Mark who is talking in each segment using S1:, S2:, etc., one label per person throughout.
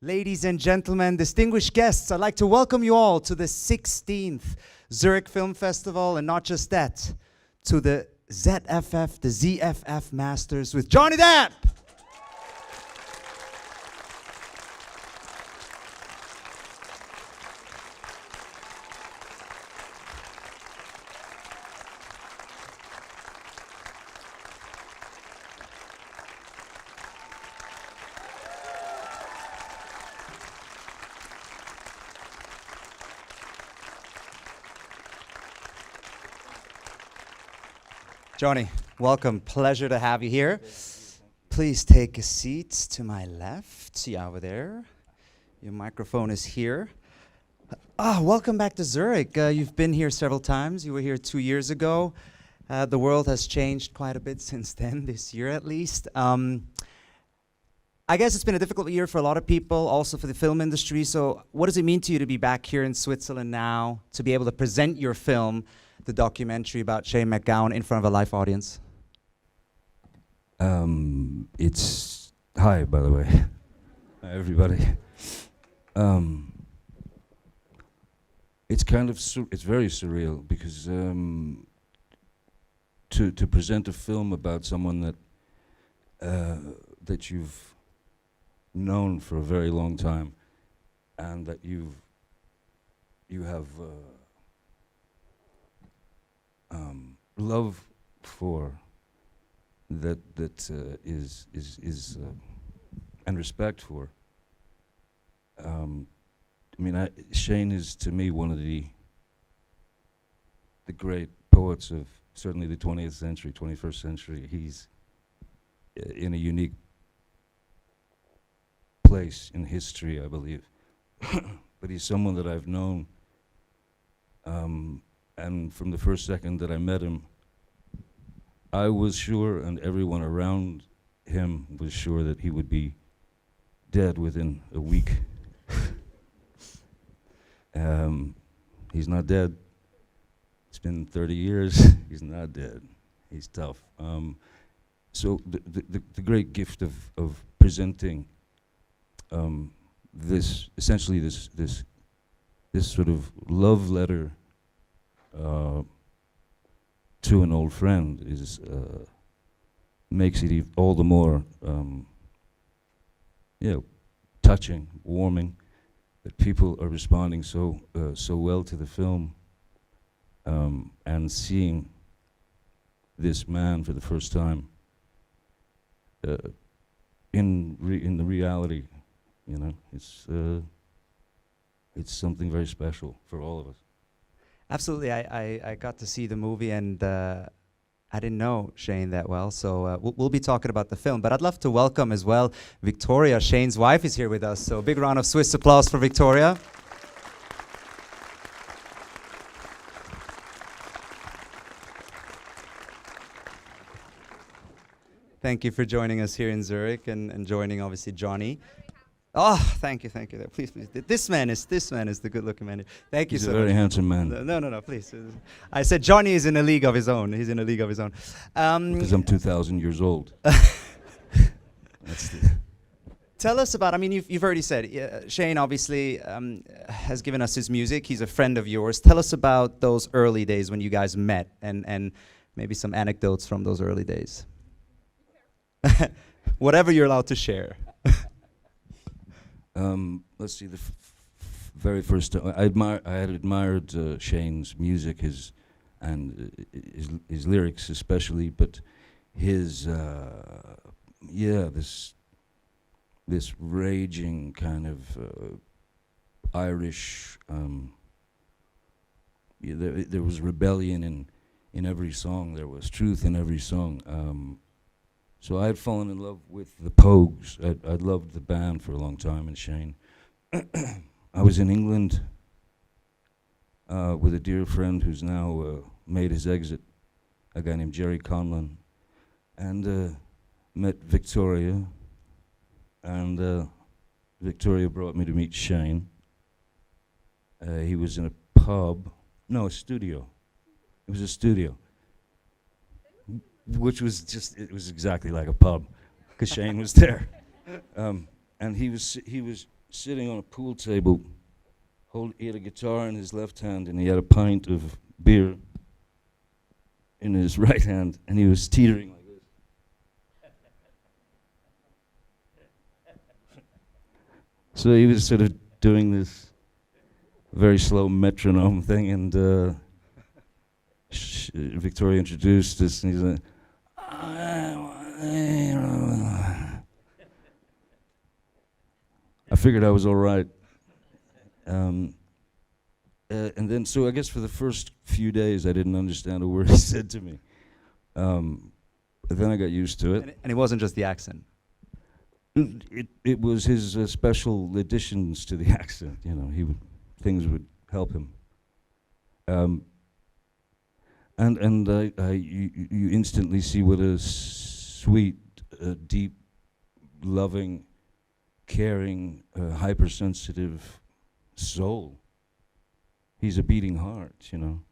S1: Ladies and gentlemen, distinguished guests, I'd like to welcome you all to the 16th Zurich Film Festival, and not just that, to the ZFF, the ZFF Masters with Johnny Depp. Johnny, welcome. Pleasure to have you here. Please take a seat to my left. See over there. Your microphone is here. Welcome back to Zurich. You've been here several times. You were here 2 years ago. The world has changed quite a bit since then, this year at least. I guess it's been a difficult year for a lot of people, also for the film industry. So what does it mean to you to be back here in Switzerland now, to be able to present your film, the documentary about Shane MacGowan, in front of a live audience?
S2: It's hi, by the way. Hi, everybody. It's kind of it's very surreal because to present a film about someone that that you've known for a very long time and that you have love for, that is and respect for. I mean, Shane is to me one of the great poets of certainly the 20th century, 21st century. He's in a unique place in history, I believe. But he's someone that I've known. And from the first second that I met him, I was sure, and everyone around him was sure, that he would be dead within a week. He's not dead. It's been 30 years. He's not dead. He's tough. So the great gift of presenting this, essentially this sort of love letter to an old friend is makes it all the more touching, warming, that people are responding so well to the film, and seeing this man for the first time in the reality, you know, it's something very special for all of us.
S1: Absolutely. I got to see the movie, and I didn't know Shane that well, so we'll be talking about the film. But I'd love to welcome as well Victoria. Shane's wife is here with us, so a big round of Swiss applause for Victoria. Thank you for joining us here in Zurich and joining, obviously, Johnny. Oh, thank you. Please. This man is the good-looking man. Thank you so much.
S2: He's a very handsome man.
S1: No, please. I said Johnny is in a league of his own. He's in a league of his own.
S2: Because I'm 2,000 years old.
S1: Tell us about, I mean, you've already said, Shane obviously has given us his music. He's a friend of yours. Tell us about those early days when you guys met, and maybe some anecdotes from those early days. Whatever you're allowed to share.
S2: Let's see. The very first time I had admired Shane's music, his lyrics especially, but his this raging kind of Irish. There was rebellion in every song. There was truth in every song. So I had fallen in love with the Pogues. I'd loved the band for a long time, and Shane. I was in England with a dear friend who's now made his exit, a guy named Jerry Conlon, and met Victoria, and Victoria brought me to meet Shane. He was in a pub, no, a studio. It was a studio. Which was just, it was exactly like a pub, because Shane was there. And he was sitting on a pool table. He had a guitar in his left hand, and he had a pint of beer in his right hand, and he was teetering like this. So he was sort of doing this very slow metronome thing, and Victoria introduced us, and he's like, I figured I was all right. And then, so I guess for the first few days, I didn't understand a word he said to me. But then I got used to it.
S1: And it wasn't just the accent.
S2: It was his special additions to the accent. You know, things would help him. And you instantly see what a sweet, deep, loving, caring, hypersensitive soul. He's a beating heart, you know.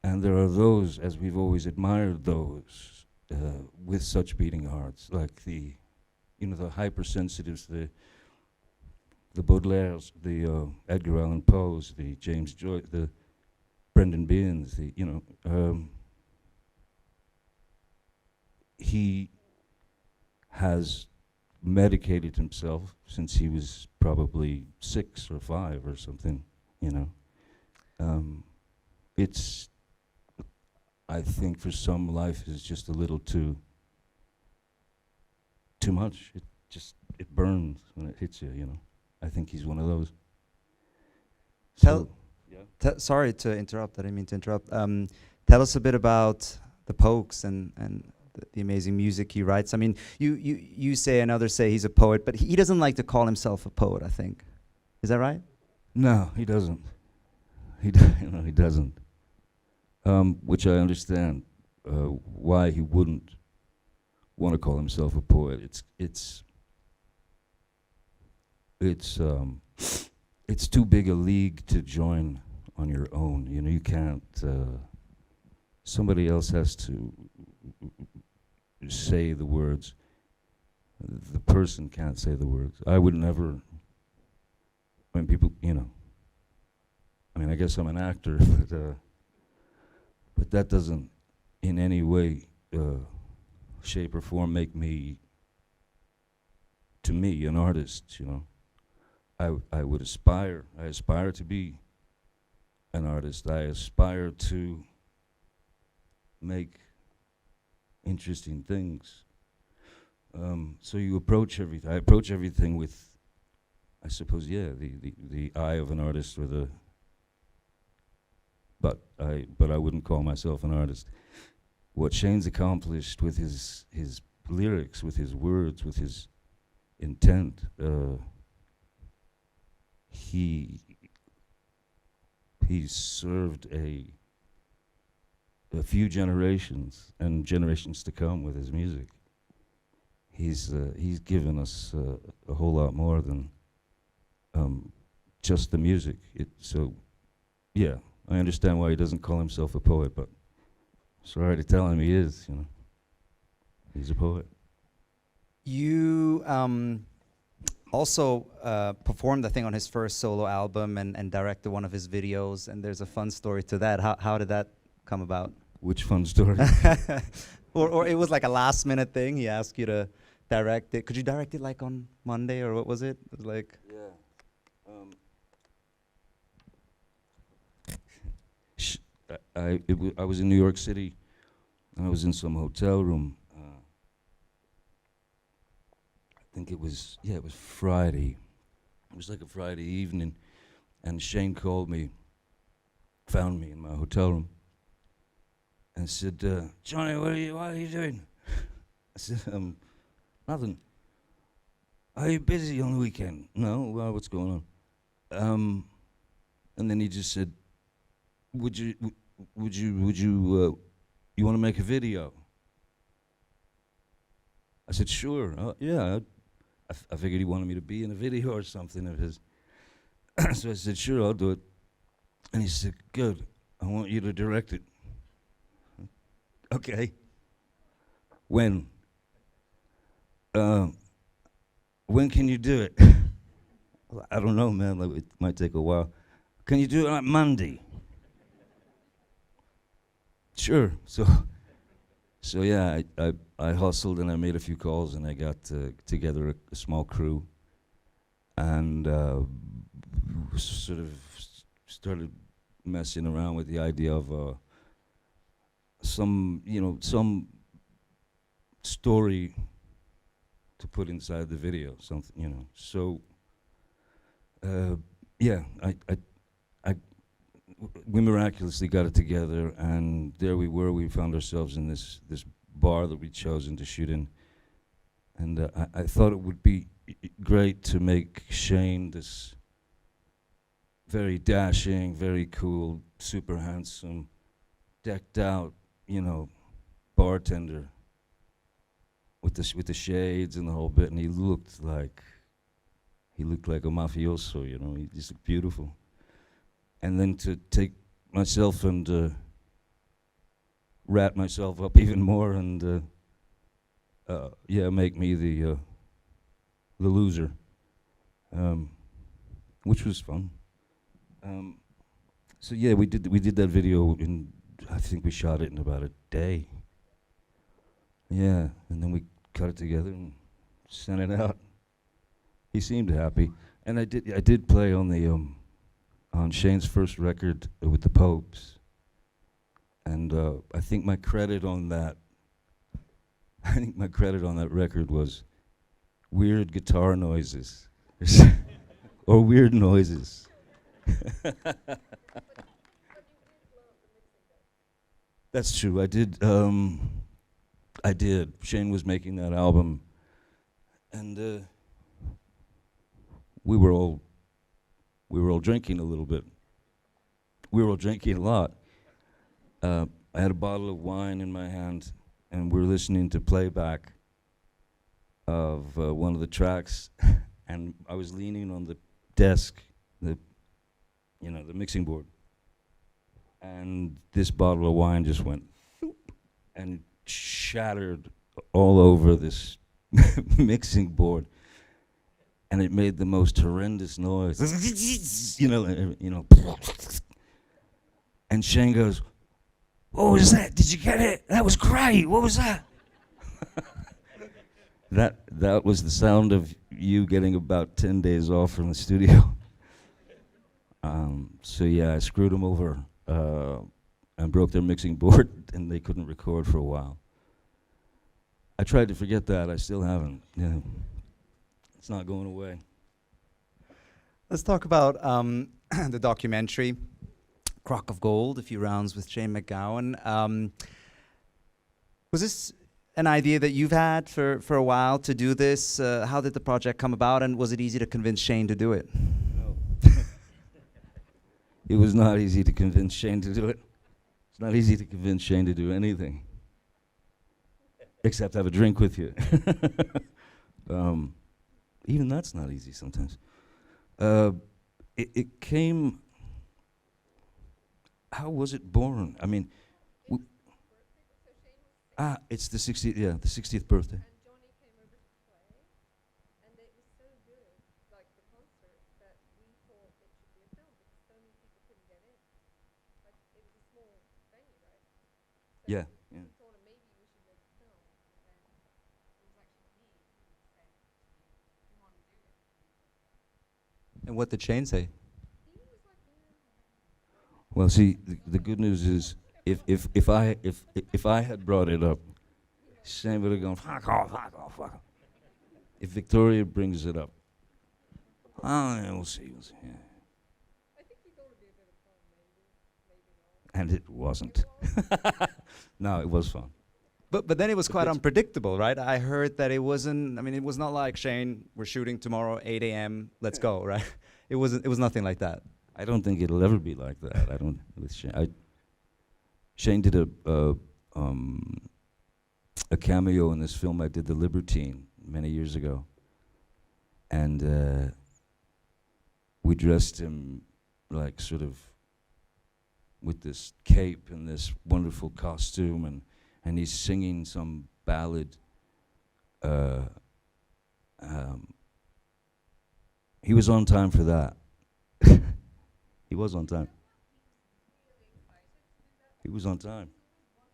S2: And there are those, as we've always admired those, with such beating hearts, like the hypersensitives, the Baudelaires, the Edgar Allan Poes, the James Joyce, the Brendan Behan's, he has medicated himself since he was probably 6 or 5 or something, you know. It's, I think for some, life is just a little too much. It burns when it hits you, you know. I think he's one of those.
S1: Sorry to interrupt. I didn't mean to interrupt. Tell us a bit about the Pokes and the amazing music he writes. I mean, you say and others say he's a poet, but he doesn't like to call himself a poet, I think. Is that right?
S2: No, he doesn't. He doesn't. Which I understand why he wouldn't want to call himself a poet. It's too big a league to join on your own. You know, you can't. Somebody else has to say the words. The person can't say the words. I would never. When people, you know. I mean, I guess I'm an actor, but that doesn't in any way, shape or form make me, to me, an artist, you know. I aspire to be an artist. I aspire to make interesting things. So you approach everything. I approach everything with, I suppose, the eye of an artist, or the. But I wouldn't call myself an artist. What Shane's accomplished with his lyrics, with his words, with his intent, he's served a few generations and generations to come with his music. He's given us a whole lot more than just the music. Yeah, I understand why he doesn't call himself a poet, but sorry to tell him he is. You know, he's a poet.
S1: You also performed, I think, on his first solo album and directed one of his videos, and there's a fun story to that. How did that come about?
S2: Which fun story?
S1: or it was like a last minute thing. He asked you to direct it. Could you direct it like on Monday, or what was it? It was like.
S2: Yeah. I was in New York City, and I was in some hotel room. I think it was Friday. It was like a Friday evening, and Shane called me, found me in my hotel room, and said, "Johnny, what are you doing?" I said, "Nothing." "Are you busy on the weekend?" "No." "Well, what's going on?" And then he just said, Would you want to make a video?" I said, "Sure." Yeah, I figured he wanted me to be in a video or something of his. So I said, "Sure, I'll do it." And he said, "Good, I want you to direct it." "Okay. When? When can you do it?" I don't know, man. Like, it might take a while. Can you do it on Monday? Sure. So yeah, I hustled and I made a few calls and I got together a small crew and sort of started messing around with the idea of some story to put inside the video, something. So yeah, we miraculously got it together, and there we were. We found ourselves in this bar that we'd chosen to shoot in, and I thought it would be great to make Shane this very dashing, very cool, super handsome, decked out, bartender with the shades and the whole bit, and he looked like a mafioso. He just looked beautiful. And then to take myself and wrap myself up even more and make me the loser, which was fun. So yeah, we did that video I think we shot it in about a day. Yeah, and then we cut it together and sent it out. He seemed happy, and I did play on the on Shane's first record with the Popes, and I think my credit on that record was weird guitar noises or weird noises. That's true. I did. Shane was making that album, and we were all drinking a little bit. We were all drinking a lot. I had a bottle of wine in my hand, and we were listening to playback of one of the tracks, and I was leaning on the desk, the mixing board, and this bottle of wine just went and shattered all over this mixing board, and it made the most horrendous noise. And Shane goes, "What was that? Did you get it? That was great. What was that?" That was the sound of you getting about 10 days off from the studio. So yeah, I screwed them over and broke their mixing board, and they couldn't record for a while. I tried to forget that. I still haven't. Yeah, it's not going away.
S1: Let's talk about the documentary, Crock of Gold, A Few Rounds with Shane MacGowan. Was this an idea that you've had for a while to do this? How did the project come about, and was it easy to convince Shane to do it?
S2: No. It was not easy to convince Shane to do it. It's not easy to convince Shane to do anything, except have a drink with you. Even that's not easy sometimes. It came. How was it born? I mean, it's the 60th. Yeah, the 60th birthday.
S3: And Johnny came over to play, and it was so good, like the concert, that we thought it should be a film because so many people couldn't get in. Like it was a small venue, right? So
S2: Yeah.
S3: we thought maybe we should make a film, and then it was actually me who said to me, "Do you want to do it?"
S1: And what did Shane say?
S3: He was like, "Yeah."
S2: Well, see, the good news is, if I had brought it up, Shane would have gone, fuck off, fuck off, fuck off. If Victoria brings it up, yeah, we'll see. Yeah.
S3: I think he thought it'd be a bit of fun, maybe not.
S2: And it wasn't. No, it was fun.
S1: But then it was quite
S2: that's-
S1: unpredictable, right? I heard that it wasn't. I mean, it was not like Shane, we're shooting tomorrow, 8 a.m. Let's go, right? It was nothing like that.
S2: I don't think it'll ever be like that. I don't. With Shane, Shane did a cameo in this film I did, The Libertine, many years ago, and we dressed him like sort of with this cape and this wonderful costume, and he's singing some ballad he was on time for that. He was on time. He was on time.
S3: Like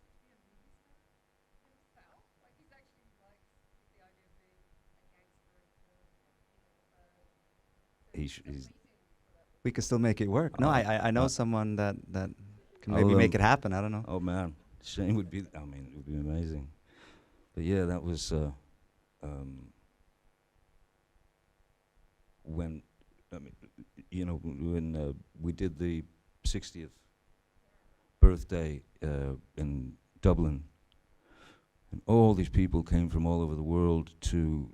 S3: he's actually likes the idea of being a gangster and
S2: He's
S1: We could still make it work. No, I know someone that can
S2: I'll,
S1: maybe make it happen. I don't know.
S2: oh man, Shane would be. I mean, it would be amazing. But yeah, that was when I mean, when we did the 60th birthday in Dublin, and all these people came from all over the world to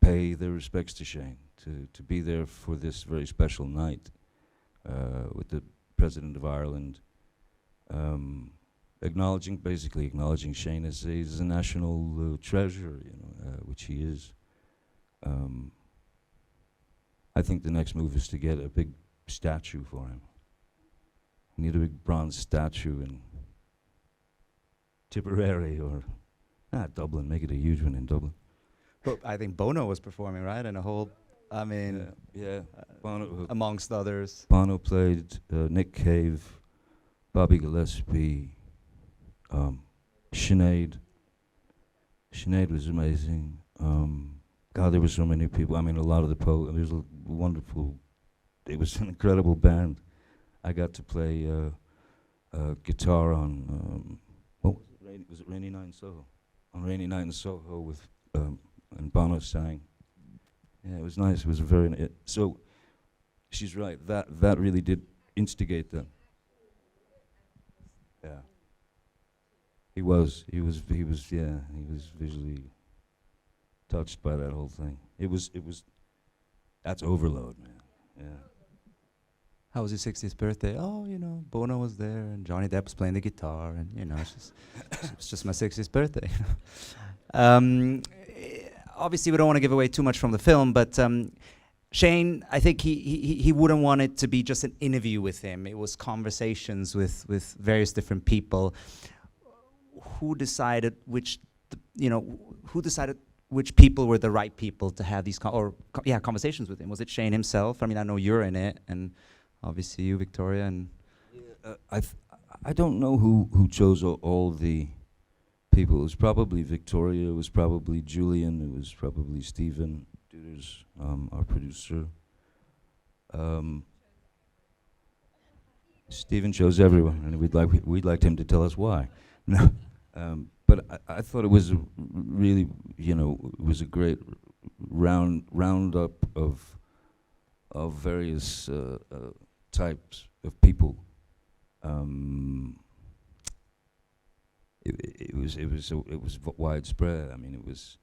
S2: pay their respects to Shane, to be there for this very special night with the President of Ireland, basically acknowledging Shane as he's a national treasure, which he is. I think the next move is to get a big statue for him. We need a big bronze statue in Tipperary or Dublin. Make it a huge one in Dublin.
S1: But I think Bono was performing, right? And a whole, I mean,
S2: Yeah. Bono,
S1: amongst others.
S2: Bono played, Nick Cave, Bobby Gillespie, Sinead. Sinead was amazing. God, there were so many people. I mean, a lot of the there's a wonderful. It was an incredible band. I got to play guitar on what was it? Was it Rainy Night in Soho? On Rainy Night in Soho with and Bono sang. Yeah, it was nice. It was a very so. She's right. That really did instigate them. Yeah. He was visually touched by that whole thing. It was that's overload, man. Yeah.
S1: How was your 60th birthday? Oh, Bono was there and Johnny Depp was playing the guitar, and it's just my 60th birthday. Obviously, we don't want to give away too much from the film, but Shane, I think he wouldn't want it to be just an interview with him. It was conversations with various different people. Who decided which people were the right people to have these conversations with him? Was it Shane himself? I mean, I know you're in it, and obviously you, Victoria, and
S2: I don't know who chose all the people. It was probably Victoria. It was probably Julian. It was probably Stephen Duders, our producer. Stephen chose everyone, and we'd like him to tell us why. No, but I thought it was really, it was a great roundup of various types of people. It was widespread. I mean, it was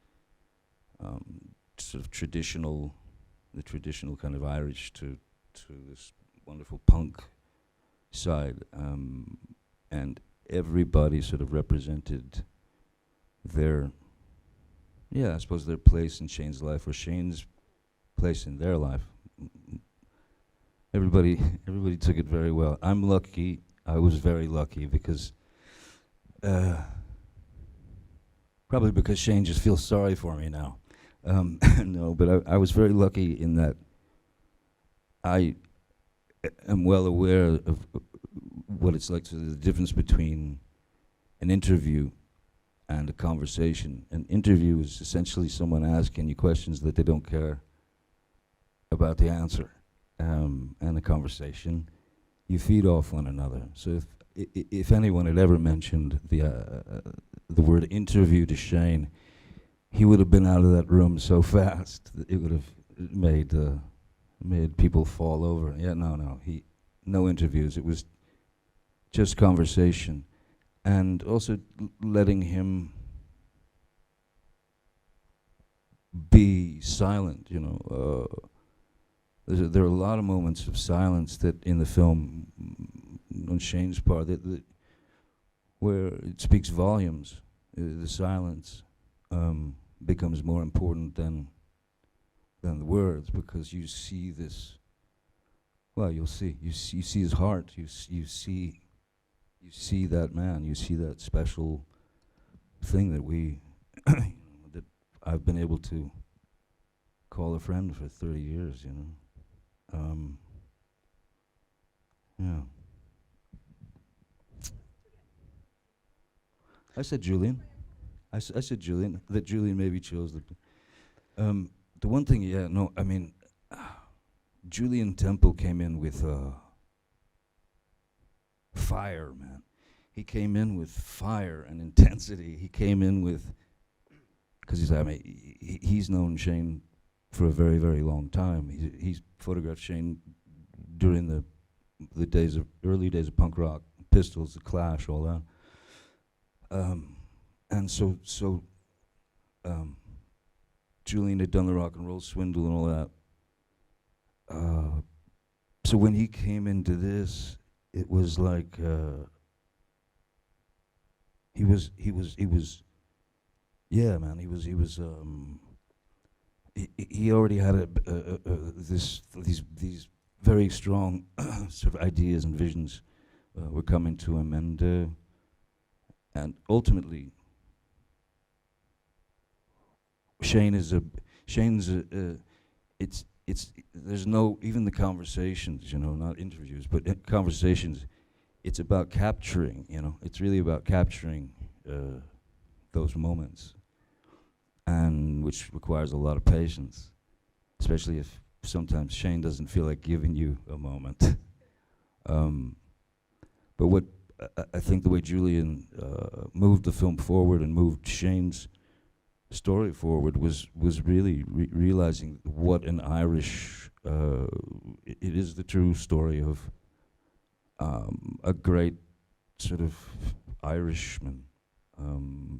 S2: sort of the traditional kind of Irish to this wonderful punk side, and everybody sort of represented their, I suppose their place in Shane's life or Shane's place in their life. Everybody took it very well. I'm lucky. I was very lucky because, probably because Shane just feels sorry for me now. No, but I was very lucky in that I am well aware of what it's like, so the difference between an interview and a conversation. An interview is essentially someone asking you questions that they don't care about the answer. And a conversation, you feed off one another. So if anyone had ever mentioned the word interview to Shane, he would have been out of that room so fast that it would have made people fall over. Yeah, no interviews. It was just conversation, and also letting him be silent. There are a lot of moments of silence that in the film, on Shane's part, that where it speaks volumes. The silence becomes more important than the words, because you see this. Well, you see his heart. You see that man. You see that special thing that that I've been able to call a friend for 30 years, you know. Yeah. I said Julian. I said Julian. That Julian maybe chose the one thing, yeah, no, I mean, Julian Temple came in with fire, man. He came in with fire and intensity. He came in with, because he's known Shane for a very, very long time. He's photographed Shane during the early days of punk rock, Pistols, The Clash, all that. And so Julian had done the Rock and Roll Swindle and all that. So when he came into this, it was like he was yeah, man. He already had these very strong sort of ideas and visions were coming to him, and ultimately Shane's there's no, even the conversations, you know, not interviews, but conversations, it's about capturing, you know, it's really about capturing those moments, and which requires a lot of patience, especially if sometimes Shane doesn't feel like giving you a moment. But what I think the way Julian moved the film forward and moved Shane's story forward was really realizing what an Irish, it is the true story of a great sort of Irishman.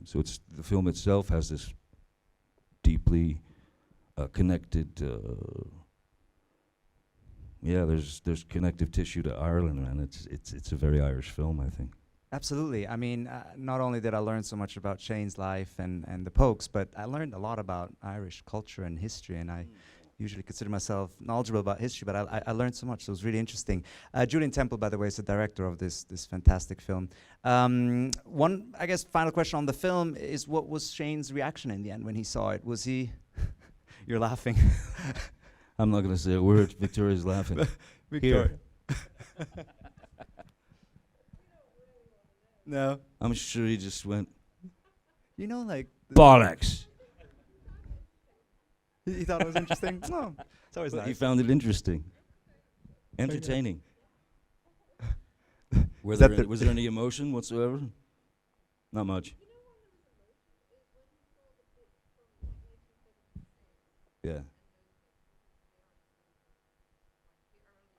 S2: So it's, the film itself has this deeply connected, yeah, there's connective tissue to Ireland, and it's a very Irish film, I think.
S1: Absolutely. I mean, not only did I learn so much about Shane's life and the Pokes, but I learned a lot about Irish culture and history, and I usually consider myself knowledgeable about history, but I learned so much, so it was really interesting. Julian Temple, by the way, is the director of this fantastic film. One, I guess, final question on the film is, what was Shane's reaction in the end when he saw it? Was he... You're laughing.
S2: I'm not going to say a word. Victoria's laughing.
S1: Victoria. No.
S2: I'm sure he just went,
S1: You know, like...
S2: bollocks!
S1: He thought it was interesting? No. It's always
S2: But
S1: nice.
S2: he found it interesting. Entertaining.
S1: Is that
S2: Was there any emotion whatsoever? Not much. Yeah.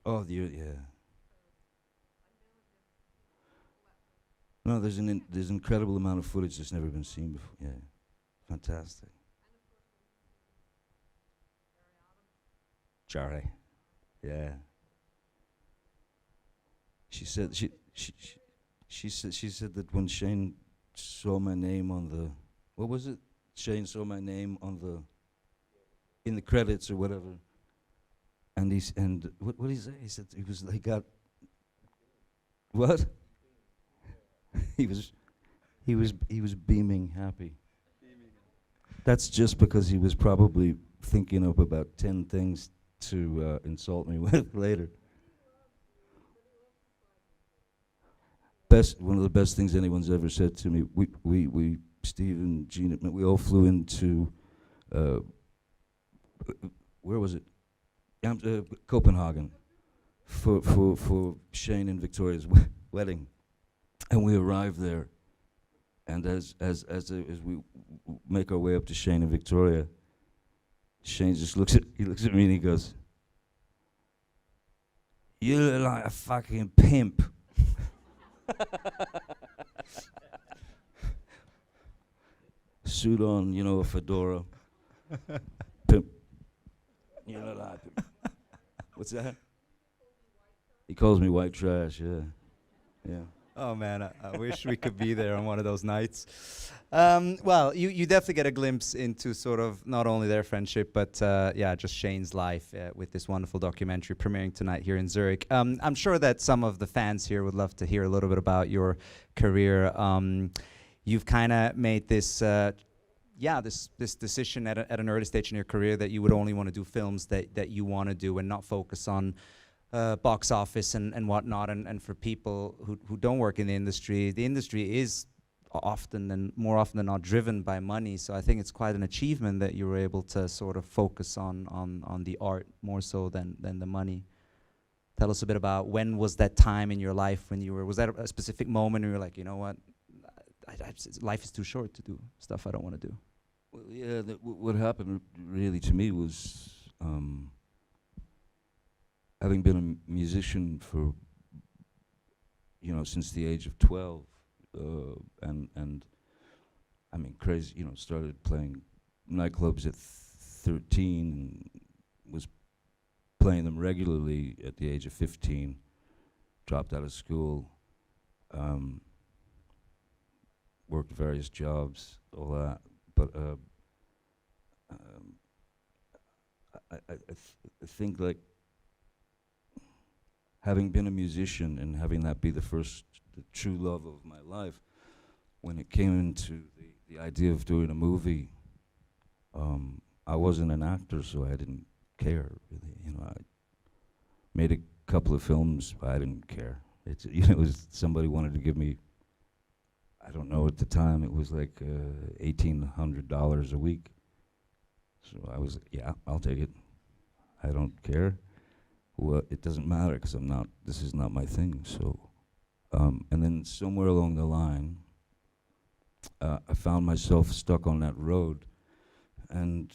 S2: Oh, yeah. No, there's there's incredible amount of footage that's never been seen before. Yeah, fantastic. Jerry, yeah. She said she said that when Shane saw my name on the, what was it? Shane saw my name on the, in the credits or whatever. And what did he say? He said he got what? he was beaming happy. That's just because he was probably thinking of about 10 things to insult me with later. One of the best things anyone's ever said to me. We Steve and Gina, we all flew into where was it? Copenhagen for Shane and Victoria's wedding, and we arrived there, and as we make our way up to Shane and Victoria, Shane just looks at me and he goes, "You look like a fucking pimp." Suit on, you know, a fedora. Pimp. You look like a... What's that? He calls me white trash, yeah.
S1: Oh man, I wish we could be there on one of those nights. Well, you definitely get a glimpse into sort of not only their friendship, but yeah, just Shane's life with this wonderful documentary premiering tonight here in Zurich. I'm sure that some of the fans here would love to hear a little bit about your career. You've kind of made this yeah, this decision at an early stage in your career that you would only want to do films that you want to do and not focus on box office and whatnot. And for people who don't work in the industry is often and more often than not driven by money. So I think it's quite an achievement that you were able to sort of focus on the art more so than the money. Tell us a bit about when was that time in your life when you were, was that a specific moment where you were like, you know what, life is too short to do stuff I don't want to do?
S2: Well, yeah, what happened really to me was having been a musician for, since the age of 12, and I mean, crazy, started playing nightclubs at 13 and was playing them regularly at the age of 15, dropped out of school, worked various jobs, all that. But I think, like, having been a musician and having that be the true love of my life, when it came into the idea of doing a movie, I wasn't an actor, so I didn't care, really. I made a couple of films, but I didn't care. It was somebody wanted to give me, I don't know, at the time it was like $1,800 a week. So I was, yeah, I'll take it. I don't care. Well, it doesn't matter because this is not my thing. So, and then somewhere along the line, I found myself stuck on that road and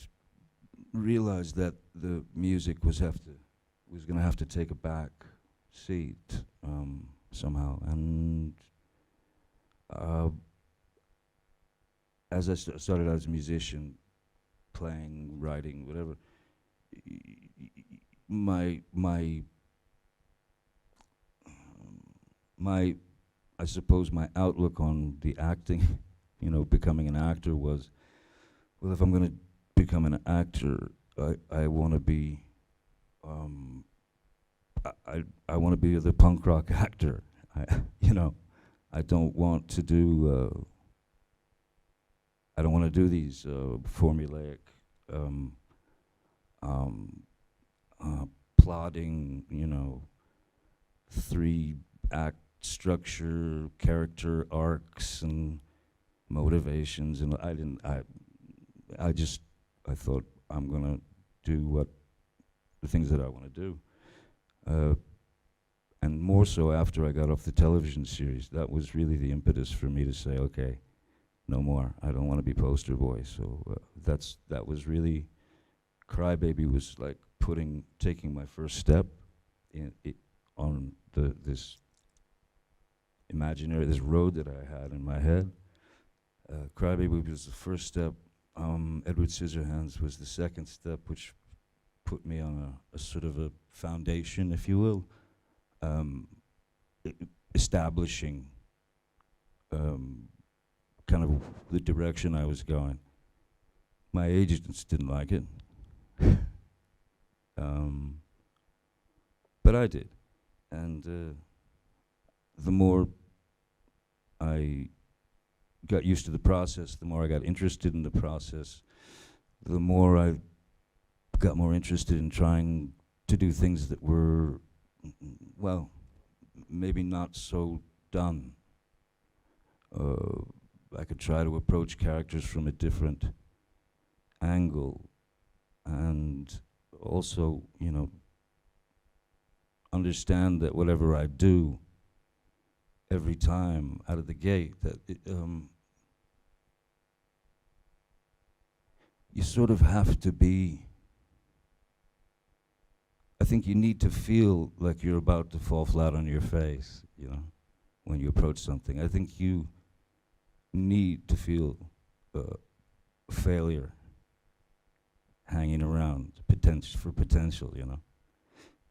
S2: realized that the music was going to have to take a back seat somehow. And as I started as a musician, playing, writing, whatever, I suppose my outlook on the acting, becoming an actor was, well, if I'm going to become an actor, I want to be, I want to be the punk rock actor. I don't want to do, I don't want to do these formulaic, plodding, 3-act structure, character arcs, and motivations. And I thought I'm gonna do the things that I want to do. And more so after I got off the television series, that was really the impetus for me to say, okay, no more. I don't want to be poster boy. So that was really, Crybaby was like taking my first step on this imaginary, this road that I had in my head. Crybaby was the first step. Edward Scissorhands was the second step, which put me on a sort of a foundation, if you will, establishing kind of the direction I was going. My agents didn't like it, but I did. And the more I got used to the process, the more I got interested in the process, the more I got more interested in trying to do things that were, well, maybe not so done. I could try to approach characters from a different angle, and also, understand that whatever I do every time out of the gate, that you sort of have to be, I think you need to feel like you're about to fall flat on your face, when you approach something. I think you need to feel failure hanging around, for potential,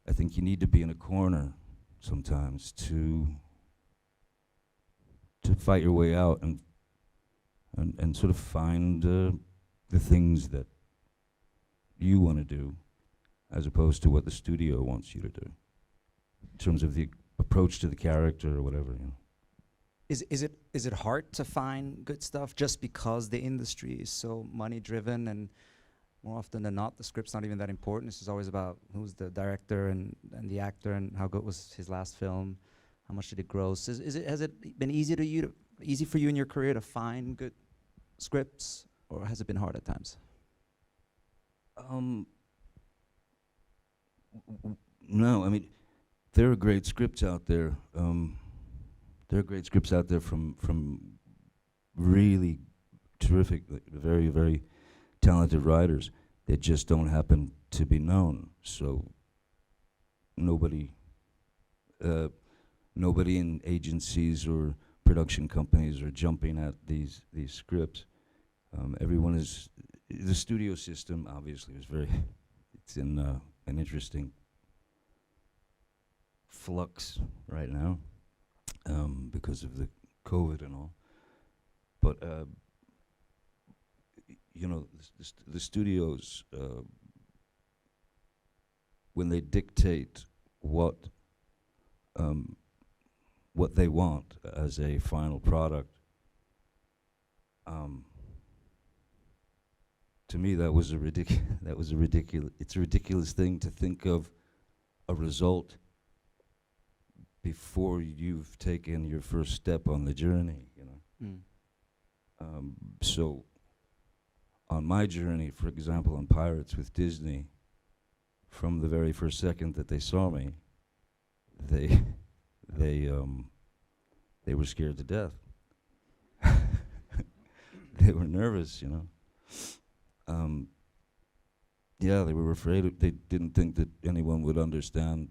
S2: I think you need to be in a corner sometimes to fight your way out and sort of find the things that you want to do, as opposed to what the studio wants you to do, in terms of the approach to the character or whatever.
S1: is it hard to find good stuff just because the industry is so money driven, and more often than not the script's not even that important? It's just always about who's the director and the actor and how good was his last film, how much did it gross. Has it been easy for you in your career to find good scripts, or has it been hard at times?
S2: No, I mean, there are great scripts out there. There are great scripts out there from really terrific, very, very talented writers that just don't happen to be known. So nobody in agencies or production companies are jumping at these scripts. Everyone is, the studio system obviously is very, it's in an interesting flux right now because of the COVID and all. But you know, the studios, when they dictate what they want as a final product, to me that was a ridiculous. It's a ridiculous thing to think of a result before you've taken your first step on the journey. You know. So on my journey, for example, on Pirates with Disney, from the very first second that they saw me, they were scared to death. They were nervous, you know. Yeah, they were afraid. They didn't think that anyone would understand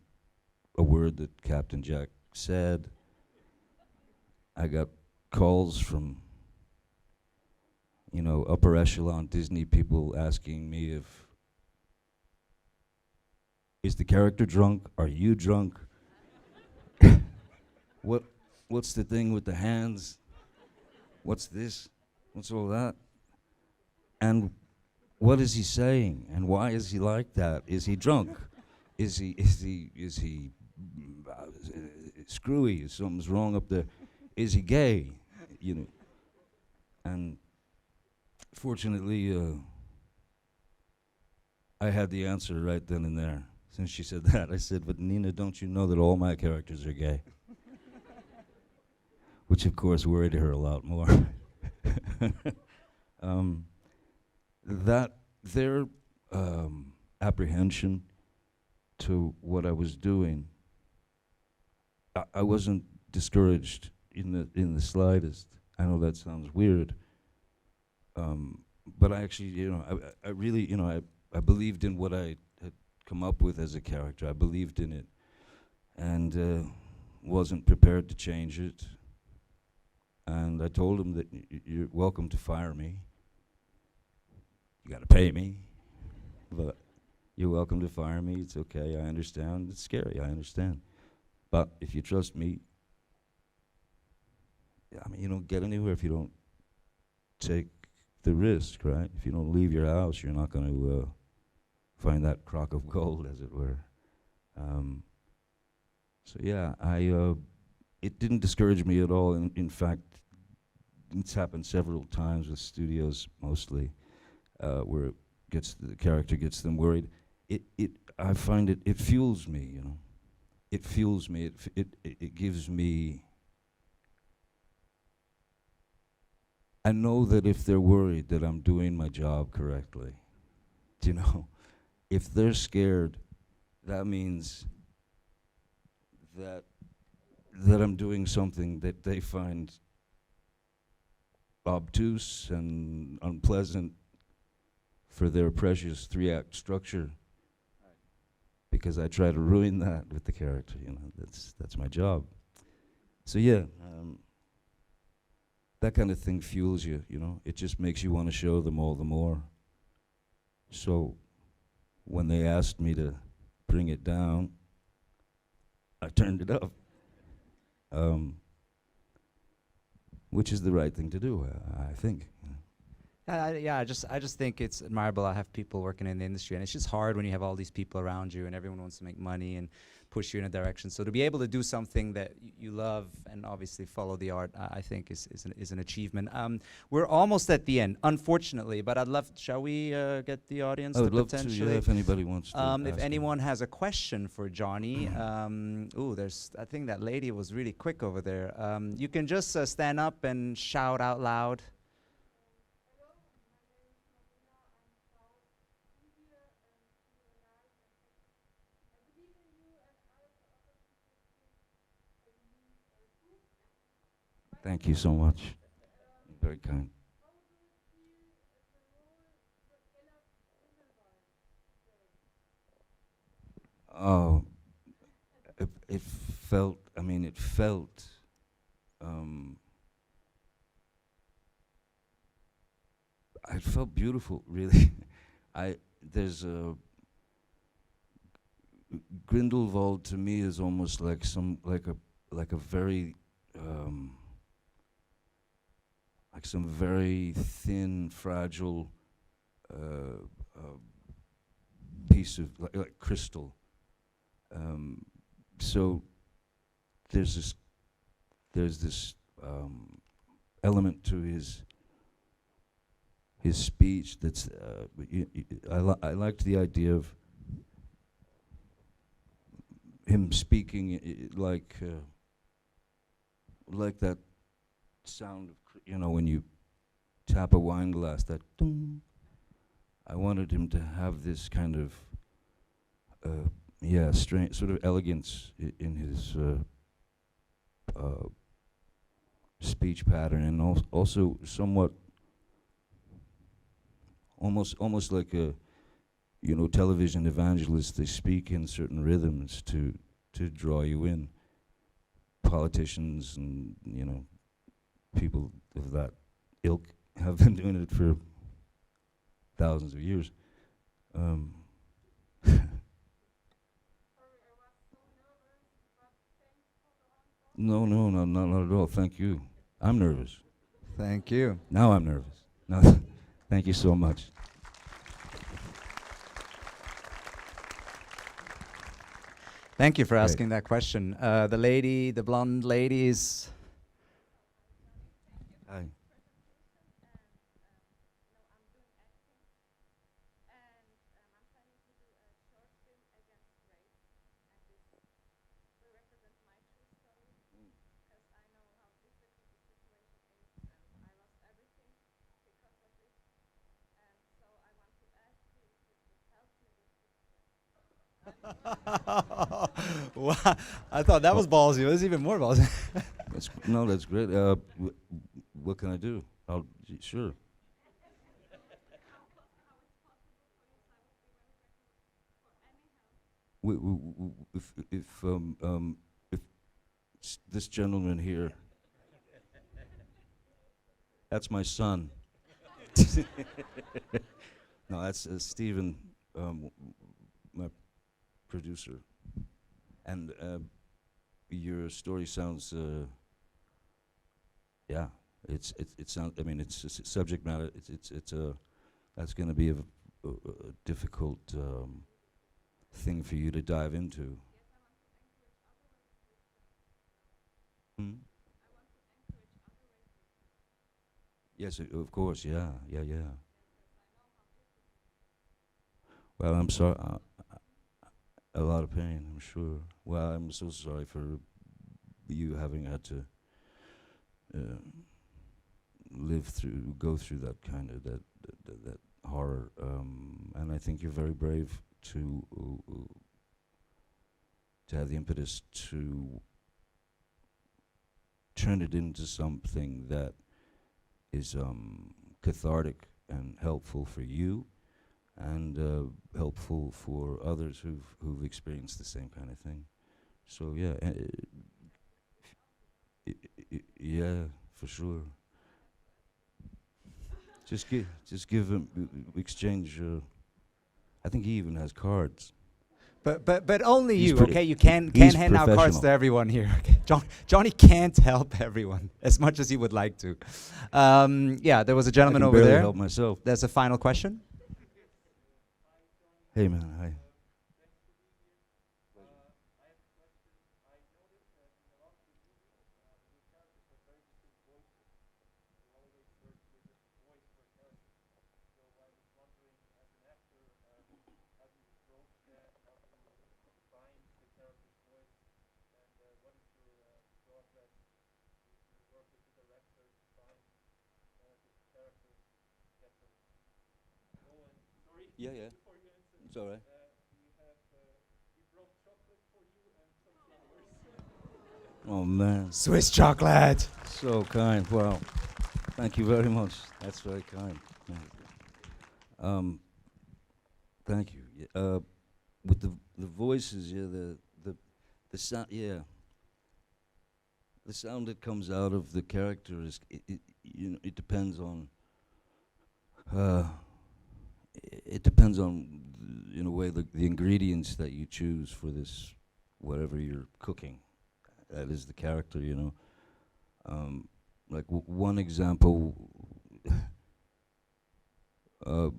S2: a word that Captain Jack said. I got calls from, you know, upper echelon Disney people asking me if, is the character drunk? Are you drunk? What's the thing with the hands? What's this? What's all that? And what is he saying? And why is he like that? Is he drunk? Is he screwy? Something's wrong up there. Is he gay? You know. And fortunately, I had the answer right then and there. Since she said that, I said, "But Nina, don't you know that all my characters are gay?" Which, of course, worried her a lot more. That their apprehension to what I was doing, I wasn't discouraged in the slightest. I know that sounds weird, but I actually, you know, I really, you know, I believed in what I had come up with as a character. I believed in it, and wasn't prepared to change it. And I told him that you're welcome to fire me. You got to pay me, but you're welcome to fire me. It's okay. I understand. It's scary. I understand. But if you trust me, I mean, you don't get anywhere if you don't take the risk, right? If you don't leave your house, you're not going to find that crock of gold, as it were. So yeah, it didn't discourage me at all. In fact, it's happened several times with studios, mostly, where the character gets them worried. I find it fuels me, you know. It fuels me. It gives me. I know that if they're worried that I'm doing my job correctly, you know, if they're scared, that means that I'm doing something that they find obtuse and unpleasant for their precious 3-act structure. Right. Because I try to ruin that with the character, you know. That's my job. So yeah, that kind of thing fuels you, you know. It just makes you want to show them all the more. So when they asked me to bring it down, I turned it up. Which is the right thing to do, I think.
S1: Yeah, I just think it's admirable. I have people working in the industry, and it's just hard when you have all these people around you, and everyone wants to make money and push you in a direction. So to be able to do something that you love and obviously follow the art, I think is an achievement. We're almost at the end, unfortunately, but I'd love. Shall we get the audience
S2: I
S1: to
S2: would love to,
S1: potentially?
S2: yeah, if anybody wants to
S1: If
S2: ask
S1: anyone has a question for Johnny, I think that lady was really quick over there. You can just stand up and shout out loud.
S2: Thank you so much. Very kind. Oh, it felt, I mean, it felt, um, it felt beautiful, really. There's a, Grindelwald to me is almost like like a very, like some very thin, fragile, uh, uh, piece of, like crystal. Um, so there's this element to his speech that's I liked the idea of him speaking like that sound of when you tap a wine glass, that ding. I wanted him to have this kind of strange sort of elegance in his speech pattern, and also somewhat almost like a television evangelist. They speak in certain rhythms to draw you in. Politicians and people of that ilk have been doing it for thousands of years. Um, no, not at all. Thank you. I'm nervous.
S1: Thank you.
S2: Now I'm nervous. No, thank you so much.
S1: Thank you for
S2: Great.
S1: asking that question. The blonde lady is.
S2: Hi.
S1: Wow, I thought that was ballsy. It was even more ballsy.
S2: That's great. What can I do? Sure. If this gentleman here, that's my son. No, that's Stephen, my producer. And your story sounds, yeah, it sounds. I mean, it's subject matter. It's that's going to be a difficult thing for you to dive into. Hmm? Yes, of course. Yeah, yeah. Well, I'm sorry. A lot of pain, I'm sure. Well, I'm so sorry for you having had to uh, go through that kind of that horror. And I think you're very brave to have the impetus to turn it into something that is cathartic and helpful for you, and helpful for others who've experienced the same kind of thing. So yeah, yeah, for sure. Just give him exchange. I think he even has cards.
S1: But only
S2: He's
S1: you,
S2: pretty-
S1: okay? You can't
S2: he's
S1: hand out cards
S2: professional.
S1: to everyone here. Okay? Johnny can't help everyone as much as he would like to. Yeah, there was a
S2: I
S1: gentleman
S2: can
S1: over
S2: barely
S1: there.
S2: help myself.
S1: There's a final question.
S2: Hey man, hi. Yeah, yeah. It's all right. Oh man,
S1: Swiss chocolate.
S2: so kind. Wow, thank you very much. That's very kind. Yeah. Thank you. With the voices, yeah, the sound, yeah, the sound that comes out of the character is, it depends on, uh, it depends on, in a way, the ingredients that you choose for this, whatever you're cooking. That is the character, you know. Like one example, uh,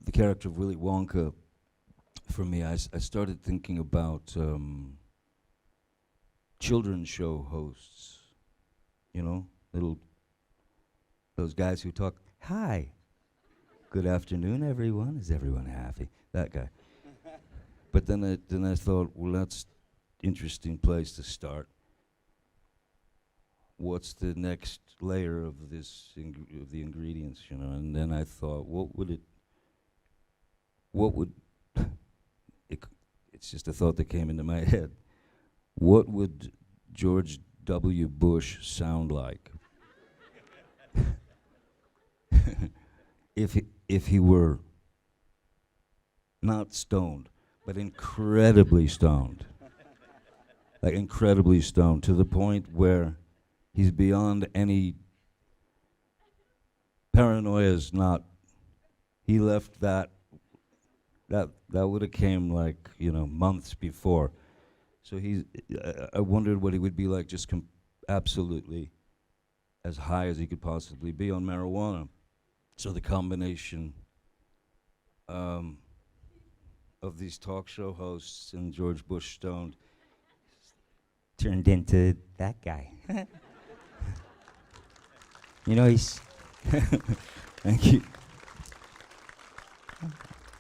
S2: the character of Willy Wonka. For me, I started thinking about children's show hosts. You know, those guys who talk. Hi, good afternoon, everyone. Is everyone happy? That guy. But then I thought, well, that's interesting place to start. What's the next layer of this of the ingredients, you know? And then I thought, what would it's just a thought that came into my head. What would George W. Bush sound like if he were not stoned, but incredibly stoned? Like incredibly stoned to the point where he's beyond any paranoia's not. He left that would have came like, you know, months before. So I wondered what he would be like, just absolutely as high as he could possibly be on marijuana. So the combination of these talk show hosts and George Bush stoned turned into that guy. You know, he's. Thank you.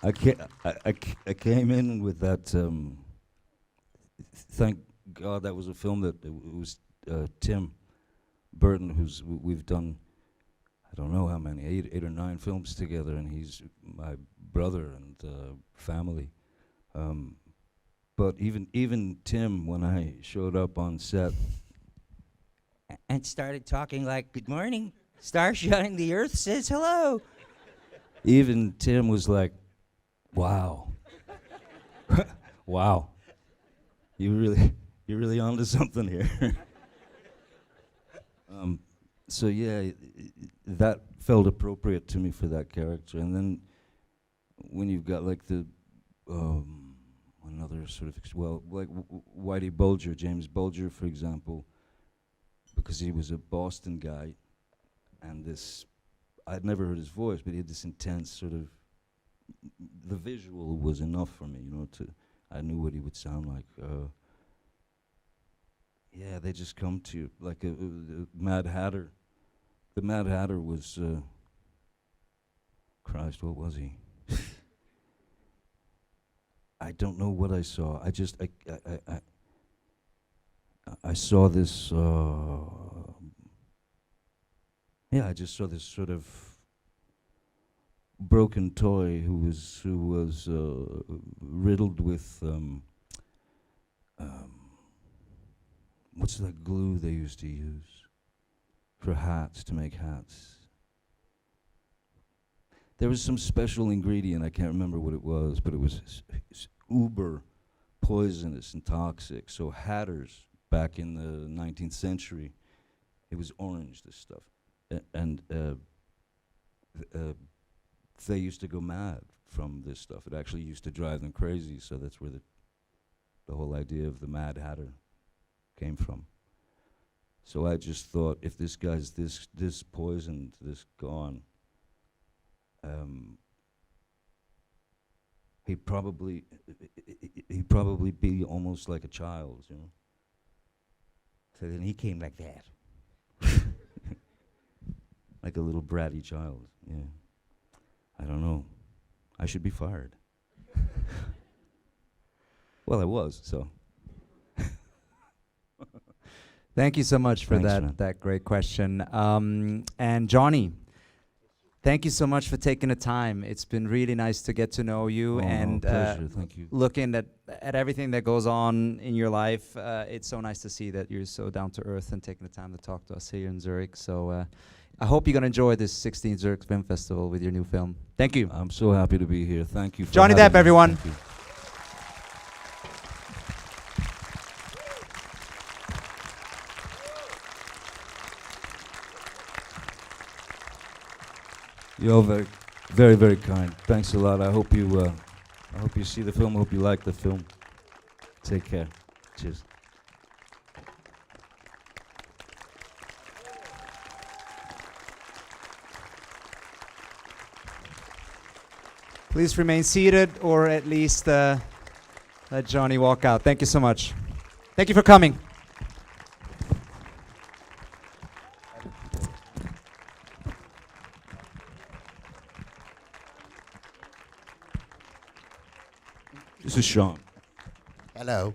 S2: I came in with that. Thank God that was a film that it was Tim Burton, we've done, I don't know how many, eight or nine films together, and he's my brother and family. But even Tim, when I showed up on set and started talking like, "Good morning, star shining, the earth says hello," even Tim was like, "Wow, wow, you're really onto something here." So yeah, that felt appropriate to me for that character. And then when you've got like the another sort of like Whitey Bulger, James Bulger, for example, because he was a Boston guy, and this I'd never heard his voice, but he had this intense sort of. The visual was enough for me, you know. I knew what he would sound like. Yeah, they just come to you like a Mad Hatter. The Mad Hatter was, Christ, what was he? I don't know what I saw. I saw this. Yeah, I just saw this sort of broken toy who was riddled with what's that glue they used to use for hats, to make hats? There was some special ingredient, I can't remember what it was, but it was uber poisonous and toxic. So hatters back in the 19th century, it was orange, this stuff. And they used to go mad from this stuff. It actually used to drive them crazy. So that's where the whole idea of the Mad Hatter came from. So I just thought, if this guy's this poisoned, this gone, he'd probably be almost like a child, you know. So then he came like that, like a little bratty child. Yeah, I don't know. I should be fired. Well, I was, so.
S1: Thank you so much for
S2: Thanks, man.
S1: that great question. And Johnny, thank you so much for taking the time. It's been really nice to get to know you,
S2: Oh,
S1: and
S2: pleasure. Thank you.
S1: looking at everything that goes on in your life. It's so nice to see that you're so down to earth and taking the time to talk to us here in Zurich. So I hope you're going to enjoy this 16th Zurich Film Festival with your new film. Thank you.
S2: I'm so happy to be here. Thank you for
S1: Johnny
S2: having
S1: Depp,
S2: me.
S1: everyone.
S2: Thank you. You're very, very, very kind. Thanks a lot. I hope you see the film. I hope you like the film. Take care. Cheers.
S1: Please remain seated, or at least let Johnny walk out. Thank you so much. Thank you for coming.
S2: This is Sean.
S4: Hello.